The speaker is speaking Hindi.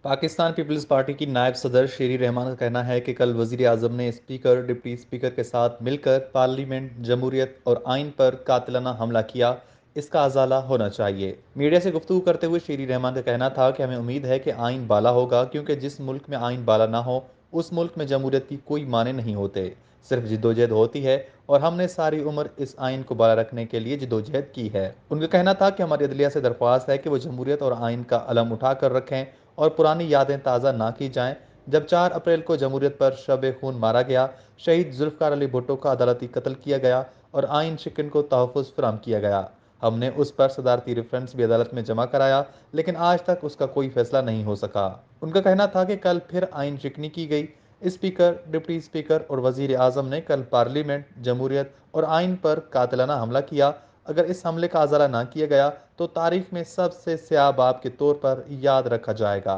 पाकिस्तान पीपल्स पार्टी की नायब सदर शेरी रहमान का कहना है कि कल वजीर आजम ने स्पीकर डिप्टी स्पीकर के साथ मिलकर पार्लियामेंट, जमहूरियत और आइन पर कातिलाना हमला किया। इसका अजाला होना चाहिए। मीडिया से गुफ्तगू करते हुए शेरी रहमान का कहना था कि हमें उम्मीद है कि आइन बाला होगा, क्योंकि जिस मुल्क में आइन बाला ना हो उस मुल्क में जमहूरियत की कोई माने नहीं होते, सिर्फ जिद्दोजहद होती है। और हमने सारी उम्र इस आइन को बाला रखने के लिए जिद्दोजहद की है। उनका कहना था कि हमारी अदलिया से दरख्वास्त है कि वो जमहूरियत और आइन का अलम उठा कर रखें और पुरानी यादें ताज़ा ना की जाएं। जब 4 अप्रैल को जमहूरियत पर शब खून मारा गया, शहीद जुल्फ़िकार अली भुट्टो का अदालती कत्ल किया गया और आइन शिकन को तहफ़्फ़ुज़ फराहम किया गया। हमने उस पर सदारती रेफरेंस भी अदालत में जमा कराया, लेकिन आज तक उसका कोई फैसला नहीं हो सका। उनका कहना था कि कल फिर आइन शिकनी की गई। स्पीकर, डिप्टी स्पीकर और वजीर आजम ने कल पार्लियामेंट, जमहूरियत और आइन पर कातिलाना हमला किया। अगर इस हमले का अजाला ना किया गया तो तारीख में सबसे स्याह बाब के तौर पर याद रखा जाएगा।